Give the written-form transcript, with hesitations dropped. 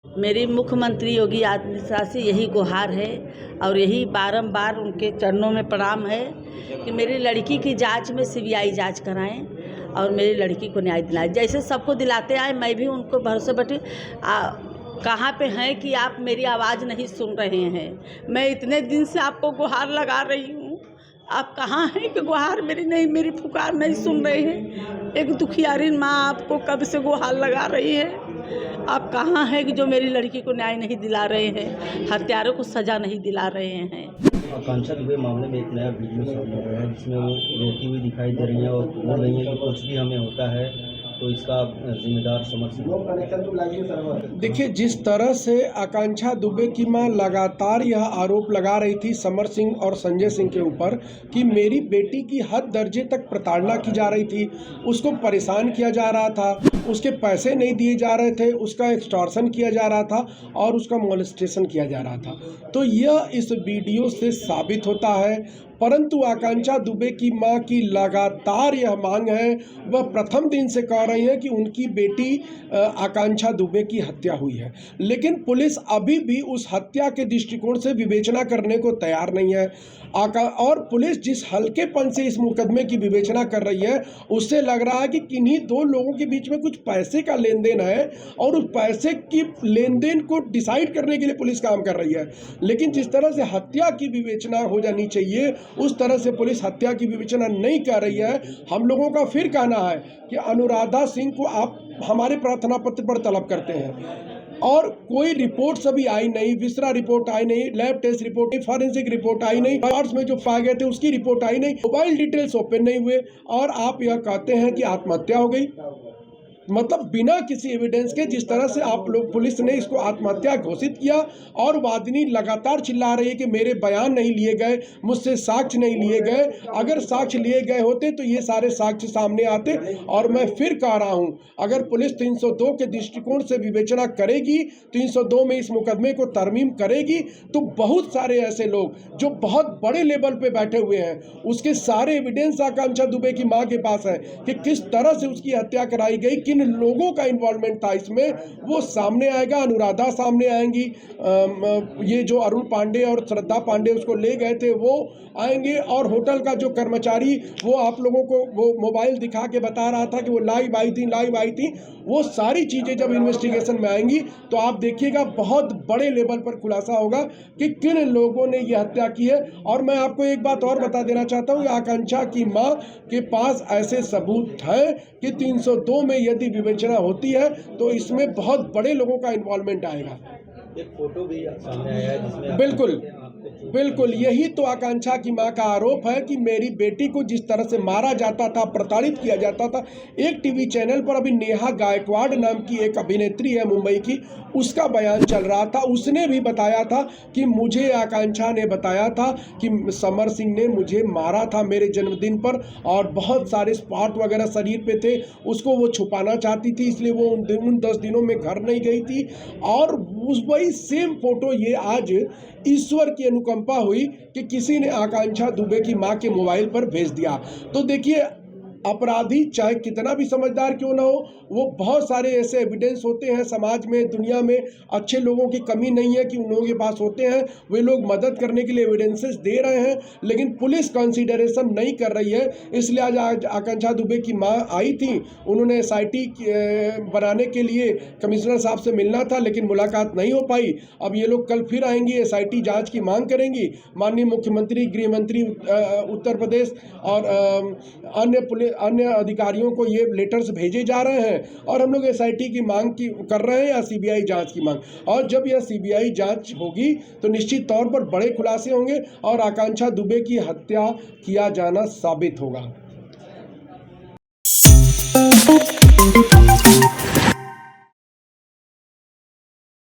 मेरी मुख्यमंत्री योगी आदित्यनाथ से यही गुहार है और यही बारंबार उनके चरणों में प्रणाम है कि मेरी लड़की की जांच में सीबीआई जांच कराएं और मेरी लड़की को न्याय दिलाएं। जैसे सबको दिलाते आए, मैं भी उनको भरोसे बैठी कहाँ पे हैं कि आप मेरी आवाज़ नहीं सुन रहे हैं। मैं इतने दिन से आपको गुहार लगा रही हूँ, आप कहाँ हैं कि गुहार मेरी पुकार नहीं सुन रहे हैं। एक दुखियारी माँ आपको कब से गुहार लगा रही है, आप कहाँ हैं कि जो मेरी लड़की को न्याय नहीं दिला रहे हैं, हत्यारों को सज़ा नहीं दिला रहे हैं। आकांक्षा दुबे मामले में एक नया वीडियो सामने आया है जिसमें वो रोती हुई दिखाई दे रही है और बोल रही है कि कुछ भी हमें होता है तो इसका जिम्मेदार समर सिंह। देखिए, जिस तरह से आकांक्षा दुबे की मां लगातार यह आरोप लगा रही थी समर सिंह और संजय सिंह के ऊपर कि मेरी बेटी की हद दर्जे तक प्रताड़ना की जा रही थी, उसको परेशान किया जा रहा था, उसके पैसे नहीं दिए जा रहे थे, उसका एक्सटॉर्शन किया जा रहा था और उसका मोलेस्टेशन किया जा रहा था। तो यह इस वीडियो से साबित होता है। परंतु आकांक्षा दुबे की मां की लगातार यह मांग है, वह प्रथम दिन से कह रही है कि उनकी बेटी आकांक्षा दुबे की हत्या हुई है, लेकिन पुलिस अभी भी उस हत्या के दृष्टिकोण से विवेचना करने को तैयार नहीं है। और पुलिस जिस हल्केपन से इस मुकदमे की विवेचना कर रही है, उससे लग रहा है कि किन्हीं दो लोगों के बीच में कुछ पैसे का लेन देन है और उस पैसे की लेन देन को डिसाइड करने के लिए पुलिस काम कर रही है। लेकिन जिस तरह से हत्या की विवेचना हो जानी चाहिए, उस तरह से पुलिस हत्या की विवेचना नहीं कर रही है। हम लोगों का फिर कहना है कि अनुराधा सिंह को आप हमारे प्रार्थना पत्र पर तलब करते हैं और कोई रिपोर्ट्स अभी आई नहीं, विसरा रिपोर्ट आई नहीं, लैब टेस्ट रिपोर्ट नहीं, फॉरेंसिक रिपोर्ट आई नहीं, पार्ट्स में जो पाए गए थे उसकी रिपोर्ट आई नहीं, मोबाइल डिटेल्स ओपन नहीं हुए और आप यह कहते हैं कि आत्महत्या हो गई। मतलब बिना किसी एविडेंस के जिस तरह से आप लोग पुलिस ने इसको आत्महत्या घोषित किया और वादिनी लगातार चिल्ला रही है कि मेरे बयान नहीं लिए गए, मुझसे साक्ष्य नहीं लिए गए। अगर साक्ष्य लिए गए होते तो ये सारे साक्ष्य सामने आते। और मैं फिर कह रहा हूं, अगर पुलिस 302 के दृष्टिकोण से विवेचना करेगी, 302 में इस मुकदमे को तरमीम करेगी, तो बहुत सारे ऐसे लोग जो बहुत बड़े लेवल पे बैठे हुए हैं, उसके सारे एविडेंस आकांक्षा दुबे की मां के पास है कि किस तरह से उसकी हत्या कराई गई, किन लोगों का इन्वॉल्वमेंट था इसमें, वो सामने आएगा। अनुराधा सामने आएंगी, ये जो अरुण पांडे और श्रद्धा पांडे उसको ले गए थे वो आएंगे, और होटल का जो कर्मचारी वो आप लोगों को वो मोबाइल दिखा के बता रहा था कि वो लाइव आई थी, वो सारी चीज़ें जब इन्वेस्टिगेशन में आएंगी तो आप देखिएगा बहुत बड़े लेवल पर खुलासा होगा कि किन लोगों ने ये हत्या की है। और मैं आपको एक बात और बता देना चाहता हूँ, आकांक्षा की माँ के पास ऐसे सबूत हैं कि 302 में यदि विवेचना होती है तो इसमें बहुत बड़े लोगों का इन्वॉल्वमेंट आएगा। एक फोटो भी सामने आया है जिसमें बिल्कुल यही तो आकांक्षा की मां का आरोप है कि मेरी बेटी को जिस तरह से मारा जाता था, प्रताड़ित किया जाता था। एक टीवी चैनल पर अभी नेहा गायकवाड़ नाम की एक अभिनेत्री है मुंबई की, उसका बयान चल रहा था। उसने भी बताया था कि मुझे आकांक्षा ने बताया था कि समर सिंह ने मुझे मारा था मेरे जन्मदिन पर और बहुत सारे स्पॉट वगैरह शरीर पे थे, उसको वो छुपाना चाहती थी, इसलिए वो उन 10 दिनों में घर नहीं गई थी। और वही सेम फोटो ये आज ईश्वर की अनुकंपा हुई कि किसी ने आकांक्षा दुबे की मां के मोबाइल पर भेज दिया। तो देखिए, अपराधी चाहे कितना भी समझदार क्यों ना हो, वो बहुत सारे ऐसे एविडेंस होते हैं समाज में, दुनिया में अच्छे लोगों की कमी नहीं है कि उन लोगों के पास होते हैं, वे लोग मदद करने के लिए एविडेंसेस दे रहे हैं, लेकिन पुलिस कंसीडरेशन नहीं कर रही है। इसलिए आज आकांक्षा दुबे की मां आई थी, उन्होंने SIT बनाने के लिए कमिश्नर साहब से मिलना था, लेकिन मुलाकात नहीं हो पाई। अब ये लोग कल फिर आएंगी, SIT जाँच की मांग करेंगी। माननीय मुख्यमंत्री, गृह मंत्री उत्तर प्रदेश और अन्य अधिकारियों को ये लेटर्स भेजे जा रहे हैं और हम लोग SIT की मांग कर रहे हैं या CBI जांच की मांग। और जब यह CBI जांच होगी तो निश्चित तौर पर बड़े खुलासे होंगे और आकांक्षा दुबे की हत्या किया जाना साबित होगा।